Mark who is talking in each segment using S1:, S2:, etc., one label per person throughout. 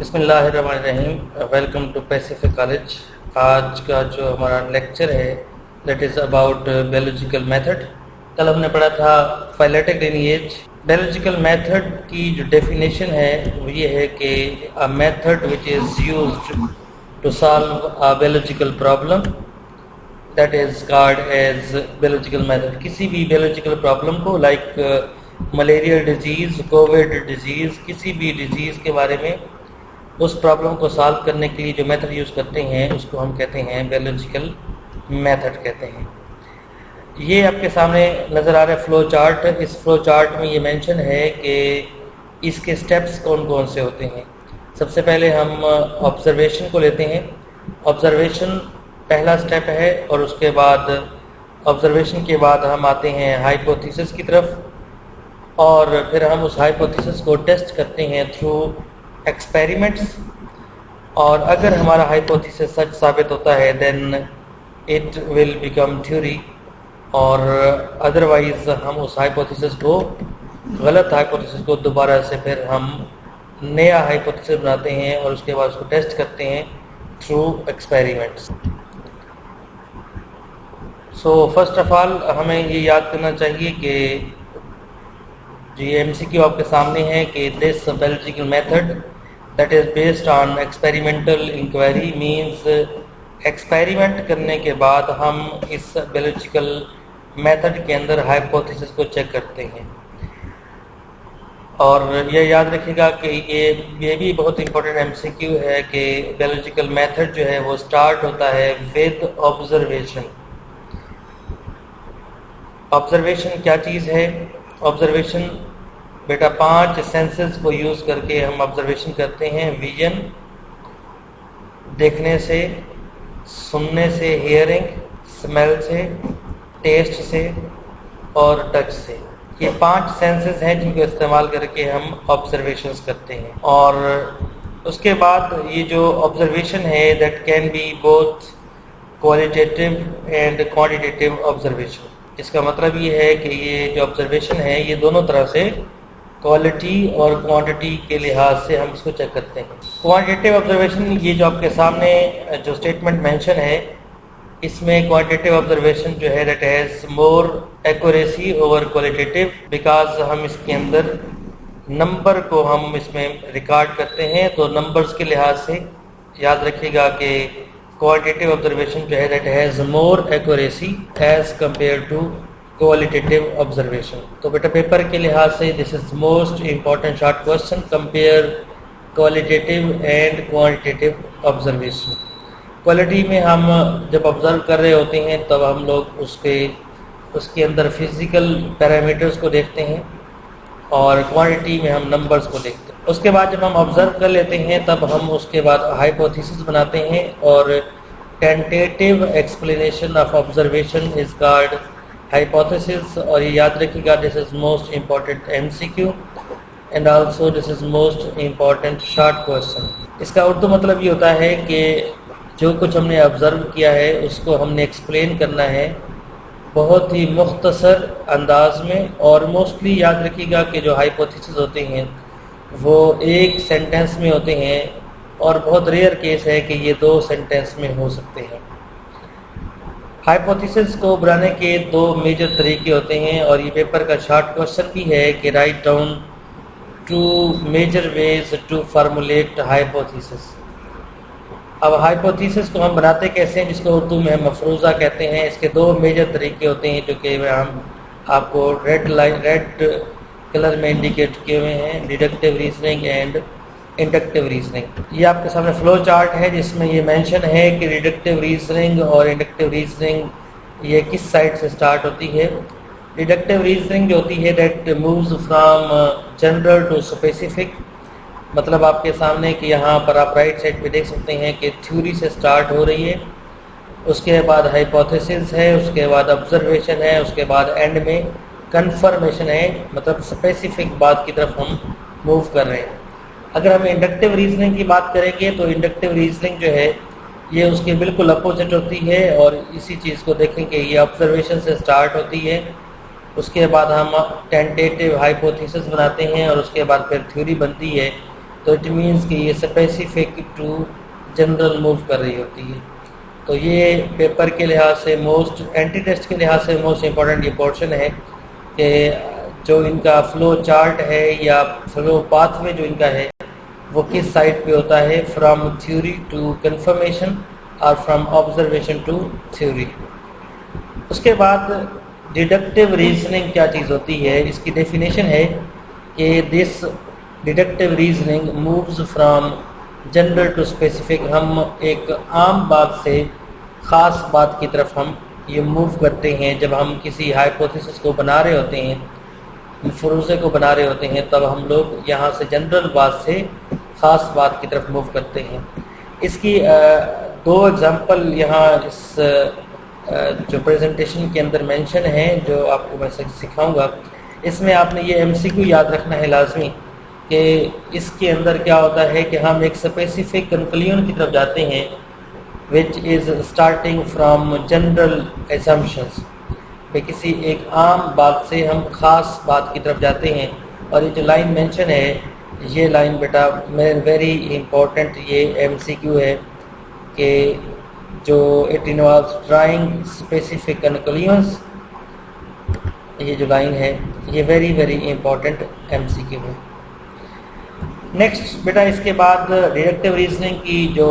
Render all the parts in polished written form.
S1: بسم اللہ الرحمن الرحیم. Welcome to Pacific College. آج کا جو ہمارا لیکچر ہے that is about biological method. کل ہم نے پڑھا تھا فائلیٹک لینیج. بیولوجیکل میتھڈ کی جو ڈیفینیشن ہے وہ یہ ہے کہ a method which is used to solve a biological problem that is called as biological method. کسی بھی بیولوجیکل پرابلم کو like malaria disease, Covid disease, کسی بھی ڈیزیز کے بارے میں اس پرابلم کو سالو کرنے کے لیے جو میتھڈ یوز کرتے ہیں اس کو ہم کہتے ہیں بیولوجیکل میتھڈ کہتے ہیں. یہ آپ کے سامنے نظر آ رہا ہے فلو چارٹ. اس فلو چارٹ میں یہ مینشن ہے کہ اس کے سٹیپس کون کون سے ہوتے ہیں. سب سے پہلے ہم آبزرویشن کو لیتے ہیں. آبزرویشن پہلا سٹیپ ہے اور اس کے بعد آبزرویشن کے بعد ہم آتے ہیں ہائپوتھیسس کی طرف اور پھر ہم اس ہائپوتھیسس کو ٹیسٹ کرتے ہیں تھرو ایکسپیریمنٹس. اور اگر ہمارا ہائپوتھیسس سچ ثابت ہوتا ہے then it will become theory, اور ادروائز ہم اس ہائپوتھیسس کو، غلط ہائپوتھیسس کو دوبارہ سے پھر ہم نیا ہائپوتھیسس بناتے ہیں اور اس کے بعد اس کو ٹیسٹ کرتے ہیں through experiments. So first of all ہمیں یہ یاد کرنا چاہیے کہ جو یہ ایم سی کیو آپ کے سامنے ہے کہ this biological method that is based on experimental inquiry means experiment کرنے کے بعد ہم اس بیولوجیکل میتھڈ کے اندر ہائپوتھیسس کو چیک کرتے ہیں. اور یہ یاد رکھیے گا کہ یہ بھی بہت امپورٹنٹ ایم سی کیو ہے کہ بیولوجیکل میتھڈ جو ہے وہ سٹارٹ ہوتا ہے ود آبزرویشن. آبزرویشن کیا چیز ہے؟ آبزرویشن بیٹا 5 سینسز کو یوز کر کے ہم آبزرویشن کرتے ہیں. ویژن دیکھنے سے، سننے سے، ہیئرنگ اسمیل سے، ٹیسٹ سے اور ٹچ سے. یہ 5 سینسز ہیں جن کو استعمال کر کے ہم آبزرویشنز کرتے ہیں. اور اس کے بعد یہ جو آبزرویشن ہے that can be both qualitative and quantitative observation. اس کا مطلب یہ ہے کہ یہ جو آبزرویشن ہے یہ دونوں طرح سے کوالٹی اور کوانٹٹی کے لحاظ سے ہم اس کو چیک کرتے ہیں. کوانٹیٹیو آبزرویشن یہ جو آپ کے سامنے جو اسٹیٹمنٹ مینشن ہے اس میں کوانٹیٹیو آبزرویشن جو ہے that has more accuracy over qualitative because ہم اس کے اندر نمبر کو ہم اس میں ریکارڈ کرتے ہیں. تو نمبرز کے لحاظ سے یاد رکھیے گا کہ کوانٹیٹیو آبزرویشن جو ہے that has more accuracy as compare to qualitative observation. تو بیٹا پیپر کے لحاظ سے this is most important short question, compare qualitative and quantitative observation. Quality میں ہم جب آبزرو کر رہے ہوتے ہیں تب ہم لوگ اس کے اندر فزیکل پیرامیٹرز کو دیکھتے ہیں اور کوانٹٹی میں ہم نمبرز کو دیکھتے ہیں. اس کے بعد جب ہم آبزرو کر لیتے ہیں تب ہم اس کے بعد ہائپوتھیسس بناتے ہیں اور tentative explanation of observation is called hypothesis. اور یہ یاد رکھیے گا this is most important M C Q and also this is most important short question. اس کا اردو مطلب یہ ہوتا ہے کہ جو کچھ ہم نے آبزرو کیا ہے اس کو ہم نے ایکسپلین کرنا ہے بہت ہی مختصر انداز میں. اور موسٹلی یاد رکھیے گا کہ جو ہائپوتھیسس ہوتے ہیں وہ ایک سینٹینس میں ہوتے ہیں اور بہت ریئر کیس ہے کہ یہ 2 سینٹینس میں ہو سکتے ہیں. ہائپوتھیسس کو بنانے کے 2 میجر طریقے ہوتے ہیں اور یہ پیپر کا شارٹ کوسچن بھی ہے کہ write down 2 major ways to formulate hypothesis. اب ہائپوتھیسس کو ہم بناتے کیسے ہیں جس کو اردو میں ہم مفروضہ کہتے ہیں. اس کے 2 میجر طریقے ہوتے ہیں جو کہ ہم آپ کو ریڈ کلر میں انڈیکیٹ کیے ہوئے ہیں، deductive reasoning and inductive reasoning. یہ آپ کے سامنے فلو چارٹ ہے جس میں یہ مینشن ہے کہ ڈیڈکٹیو ریزننگ اور انڈکٹیو ریزننگ یہ کس سائڈ سے سٹارٹ ہوتی ہے. ڈیڈکٹیو ریزننگ جو ہوتی ہے that moves from general to specific. مطلب آپ کے سامنے کہ یہاں پر آپ رائٹ سائڈ پہ دیکھ سکتے ہیں کہ تھیوری سے سٹارٹ ہو رہی ہے، اس کے بعد ہائپوتھیسس ہے، اس کے بعد آبزرویشن ہے، اس کے بعد اینڈ میں کنفرمیشن ہے. مطلب اسپیسیفک بات کی طرف ہم موو کر رہے ہیں. اگر ہم انڈکٹیو ریزننگ کی بات کریں گے تو انڈکٹیو ریزننگ جو ہے یہ اس کے بالکل اپوزٹ ہوتی ہے. اور اسی چیز کو دیکھیں کہ یہ آبزرویشن سے سٹارٹ ہوتی ہے، اس کے بعد ہم ٹینٹیٹیو ہائپوتھیسس بناتے ہیں اور اس کے بعد پھر تھیوری بنتی ہے تو اٹ مینس کہ یہ اسپیسیفک ٹو جنرل موو کر رہی ہوتی ہے. تو یہ پیپر کے لحاظ سے موسٹ اینٹی ٹیسٹ کے لحاظ سے موسٹ امپورٹنٹ یہ پورشن ہے کہ جو ان کا فلو چارٹ ہے یا فلو پاتھ میں جو ان کا ہے وہ کس سائڈ پہ ہوتا ہے، فرام تھیوری ٹو کنفرمیشن اور فرام آبزرویشن ٹو تھیوری. اس کے بعد ڈیڈکٹیو ریزننگ کیا چیز ہوتی ہے، اس کی ڈیفینیشن ہے کہ this deductive reasoning moves from general to specific. ہم ایک عام بات سے خاص بات کی طرف ہم یہ موو کرتے ہیں. جب ہم کسی ہائپوتھیسس کو بنا رہے ہوتے ہیں، فروضے کو بنا رہے ہوتے ہیں، تب ہم لوگ یہاں سے جنرل بات سے خاص بات کی طرف موو کرتے ہیں. اس کی دو ایگزامپل یہاں اس جو پریزنٹیشن کے اندر مینشن ہیں، جو آپ کو میں سکھاؤں گا. اس میں آپ نے یہ ایم سی کیو یاد رکھنا ہے لازمی کہ اس کے اندر کیا ہوتا ہے کہ ہم ایک اسپیسیفک کنکلیوژن کی طرف جاتے ہیں which is starting from general assumptions. کہ کسی ایک عام بات سے ہم خاص بات کی طرف جاتے ہیں. اور یہ جو لائن مینشن ہے، یہ لائن بیٹا ویری امپورٹنٹ، یہ ایم سی کیو ہے کہ جو it involves drawing specific conclusions. یہ جو لائن ہے یہ very very important M C Q ہے. نیکسٹ بیٹا اس کے بعد ڈیڈکٹیو ریزننگ کی جو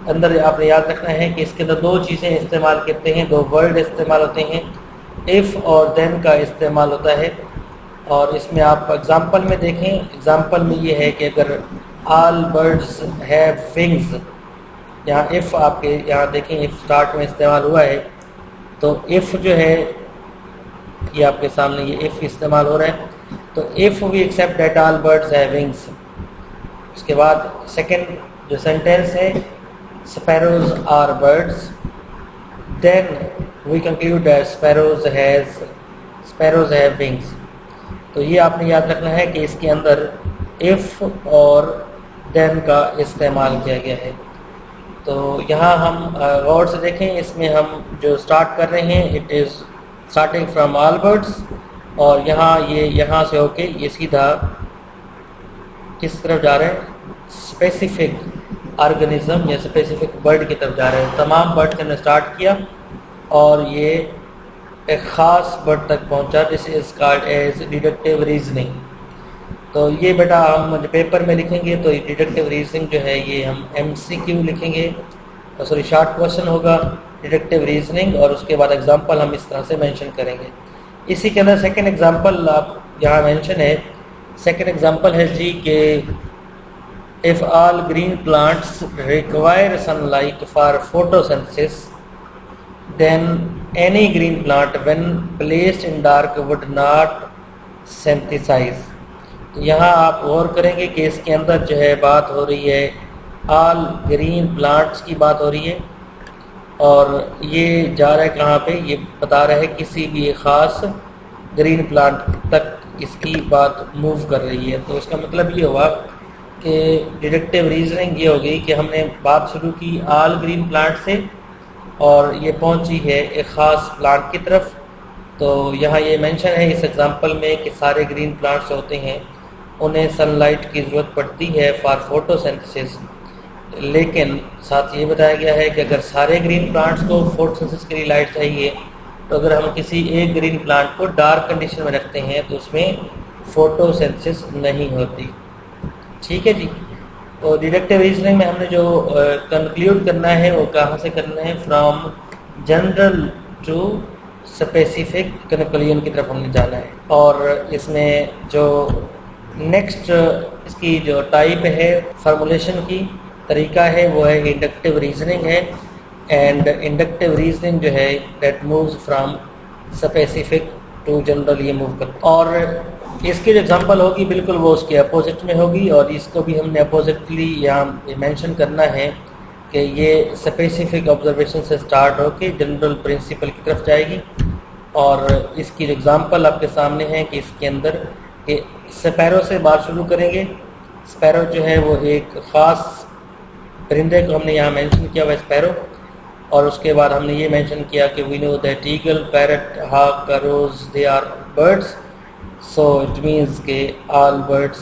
S1: اندر آپ نے یاد رکھنا ہے کہ اس کے اندر دو چیزیں استعمال کرتے ہیں، دو ورڈ استعمال ہوتے ہیں، ایف اور دین کا استعمال ہوتا ہے. اور اس میں آپ ایگزامپل میں دیکھیں، ایگزامپل میں یہ ہے کہ اگر آل برڈز ہیو ونگز، یہاں ایف آپ کے یہاں دیکھیں ایف اسٹارٹ میں استعمال ہوا ہے. تو ایف جو ہے یہ آپ کے سامنے یہ ایف استعمال ہو رہا ہے. تو if we accept that all birds have wings. اس کے بعد سیکنڈ جو سینٹینس ہے sparrows are birds, then we conclude that sparrows have wings. تو یہ آپ نے یاد رکھنا ہے کہ اس کے اندر if اور then کا استعمال کیا گیا ہے. تو یہاں ہم غور سے دیکھیں، اس میں ہم جو سٹارٹ کر رہے ہیں it is starting from all birds، اور یہاں یہ یہاں سے ہو کے یہ سیدھا کس طرف جا رہے ہیں، اسپیسیفک آرگنزم یا اسپیسیفک برڈ کی طرف جا رہے ہیں. تمام برڈ سے ہم نے اسٹارٹ کیا اور یہ ایک خاص برڈ تک پہنچا. This is called as deductive reasoning. تو یہ بیٹا ہم پیپر میں لکھیں گے تو ڈیڈکٹیو ریزننگ جو ہے یہ ہم ایم سی کیو لکھیں گے، سوری شارٹ کوشچن ہوگا ڈیڈکٹیو ریزننگ، اور اس کے بعد ایگزامپل ہم اس طرح سے مینشن کریں گے. اسی کے اندر سیکنڈ ایگزامپل آپ یہاں مینشن ہے. سیکنڈ ایگزامپل ہے جی کہ if all green plants require sunlight for photosynthesis, then any green plant when placed in dark would not synthesize. تو یہاں آپ غور کریں گے کہ اس کے اندر جو ہے بات ہو رہی ہے all green plants کی بات ہو رہی ہے، اور یہ جا رہا ہے کہاں پہ، یہ بتا رہا ہے کسی بھی خاص گرین پلانٹ تک اس کی بات موو کر رہی ہے. تو اس کا مطلب یہ ہوا کہ ڈیڈکٹیو ریزننگ یہ ہوگی کہ ہم نے بات شروع کی آل گرین پلانٹ سے اور یہ پہنچی ہے ایک خاص پلانٹ کی طرف. تو یہاں یہ مینشن ہے اس ایگزامپل میں کہ سارے گرین پلانٹس ہوتے ہیں انہیں سن لائٹ کی ضرورت پڑتی ہے فار فوٹو سینتھسس، لیکن ساتھ یہ بتایا گیا ہے کہ اگر سارے گرین پلانٹس کو فوٹو سینتھسس کے لیے لائٹ چاہیے تو اگر ہم کسی ایک گرین پلانٹ کو ڈارک کنڈیشن میں رکھتے ہیں تو اس میں فوٹو سینتھسس نہیں ہوتی. ٹھیک ہے جی. تو ڈیڈکٹیو ریزننگ میں ہم نے جو کنکلیوڈ کرنا ہے وہ کہاں سے کرنا ہے، فرام جنرل ٹو اسپیسیفک کنکلیوژن کی طرف ہم نے جانا ہے. اور اس میں جو نیکسٹ اس کی جو ٹائپ ہے فارمولیشن کی طریقہ ہے وہ ہے انڈکٹیو ریزننگ ہے. اینڈ انڈکٹیو ریزننگ جو ہے that moves from specific to general, یہ موو کرتا. اور اس کی جو ایگزامپل ہوگی بالکل وہ اس کے اپوزٹ میں ہوگی، اور اس کو بھی ہم نے اپوزٹلی یہاں مینشن کرنا ہے کہ یہ اسپیسیفک آبزرویشن سے سٹارٹ ہو کے جنرل پرنسپل کی طرف جائے گی. اور اس کی جو ایگزامپل آپ کے سامنے ہے کہ اس کے اندر کہ سپیرو سے بات شروع کریں گے. سپیرو جو ہے وہ ایک خاص پرندے کو ہم نے یہاں مینشن کیا ہوا ہے سپیرو، اور اس کے بعد ہم نے یہ مینشن کیا کہ we know that eagle, parrot, hawk, crows they are birds. So it means کہ all birds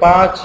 S1: 5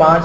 S1: 5